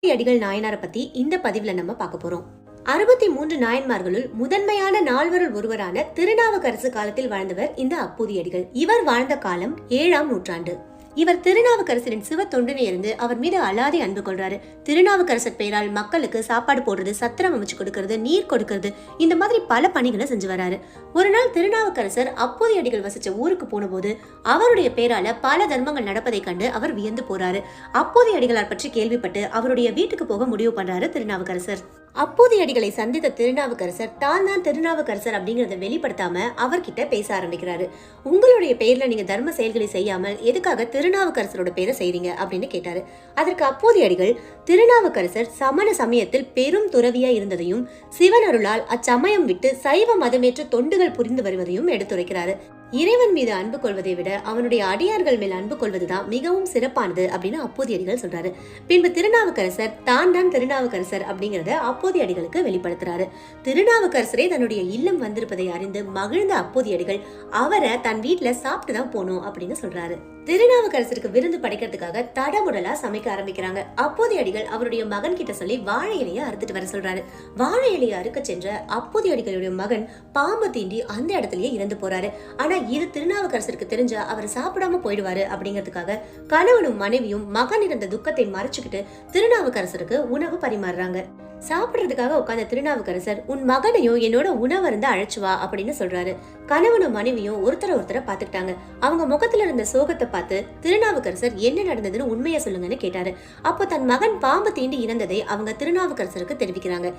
அடிகள் நாயனாரை பத்தி இந்த பதிவுல நம்ம பார்க்க போறோம். 63 நாயன்மார்களுள் முதன்மையான நால்வருள் ஒருவரான திருநாவுக்கரசு காலத்தில் வாழ்ந்தவர் இந்த அப்பூதியடிகள். இவர் வாழ்ந்த காலம் 7ஆம் நூற்றாண்டு. இவர் திருநாவுக்கரசரின் சிவ தொண்டினை இருந்து அவர் மீது அலாதி அன்பு கொள்றாரு. திருநாவுக்கரசர் பெயரால் மக்களுக்கு சாப்பாடு போடுறது, சத்திரம் அமைச்சு கொடுக்கறது, நீர் கொடுக்கறது, இந்த மாதிரி பல பணிகளை செஞ்சு வராரு. ஒரு நாள் திருநாவுக்கரசர் அப்பூதியடிகள் வசிச்ச ஊருக்கு போன போது அவருடைய பேரால பல தர்மங்கள் நடப்பதை கண்டு அவர் வியந்து போறாரு. அப்பூதியடிகளார் பற்றி கேள்விப்பட்டு அவருடைய வீட்டுக்கு போக முடிவு பண்றாரு திருநாவுக்கரசர். அப்பூதியடிகளை சந்தித்த திருநாவுக்கரசர் தான் திருநாவுக்கரசர் அப்படிங்கறத வெளிப்படுத்தாம அவர்கிட்ட பேச ஆரம்பிக்கிறாரு. உங்களுடைய பெயர்ல நீங்க தர்ம செயல்களை செய்யாமல் எதுக்காக திருநாவுக்கரசரோட பேரை செய்றீங்க அப்படின்னு கேட்டாரு. அதற்கு அப்பூதியடிகள் திருநாவுக்கரசர் சமண சமயத்தில் பெரும் துறவியா இருந்ததையும் சிவன் அருளால் அச்சமயம் விட்டு சைவ மதமேற்று தொண்டுகள் புரிந்து வருவதையும் எடுத்துரைக்கிறாரு. இறைவன் மீது அன்பு கொள்வதை விட அவனுடைய அடியார்கள் மேல் அன்பு கொள்வதுதான் மிகவும் சிறப்பானது அப்படின்னு அப்பூதியடிகள் சொல்றாரு. பின்பு திருநாவுக்கரசர் தான் திருநாவுக்கரசர் அப்படிங்கறத அப்பூதியடிகளுக்கு வெளிப்படுத்துறாரு. திருநாவுக்கரசரே தன்னுடைய இல்லம் வந்திருப்பதை அறிந்து மகிழ்ந்த அப்பூதியடிகள் அவரை தன் வீட்டுல சாப்பிட்டுதான் போகணும் அப்படின்னு சொல்றாரு. திருநாவுக்கரசருக்கு விருந்து படைக்கிறதுக்காக தடமுடலா சமைக்க ஆரம்பிக்கிறாங்க. அப்பூதியடிகள் அவருடைய மகன் கிட்ட சொல்லி வாழை இலையை அறுத்துட்டு வர சொல்றாரு. வாழை இலையை அறுக்க சென்ற அப்பூதியடிகளுடைய மகன் பாம்பு தீண்டி அந்த இடத்துலயே இறந்து போறாரு. ஆனா இது திருநாவுக்கரசருக்கு தெரிஞ்சா அவர் சாப்பிடாம போயிடுவாரு அப்படிங்கிறதுக்காக கணவனும் மனைவியும் மகன் இருந்த துக்கத்தை மறைச்சுக்கிட்டு திருநாவுக்கரசருக்கு உணவு பரிமாறுறாங்க. சாப்பிடுறதுக்காக உட்கார்ந்த திருநாவுக்கரசர் உன் மகனையும் என்னோட உணவருந்த அழைச்சு வா அப்படின்னு சொல்றாரு. கணவனும் மனைவியும் ஒருத்தரை பாத்துக்கிட்டாங்க. அவங்க முகத்துல இருந்த சோகத்தை பார்த்து திருநாவுக்கரசர் என்ன நடந்ததுன்னு உண்மையா சொல்லுங்கன்னு கேட்டாரு. அப்போ தன் மகன் பாம்பு தீண்டி இறந்ததை அவங்க திருநாவுக்கரசருக்கு தெரிவிக்கிறாங்க.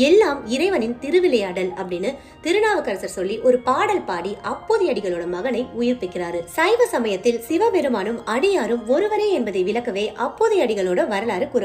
எல்லாம் இறைவனின் திருவிளையாடல் அப்படின்னு திருநாவுக்கரசர் சொல்லி ஒரு பாடல் பாடி அப்பூதியடிகளோட மகனை உயிர்ப்பிக்கிறாரு. சைவ சமயத்தில் சிவபெருமானும் அடியாரும் ஒருவரே என்பதை விளக்கவே அப்பூதியடிகளோட வரலாறு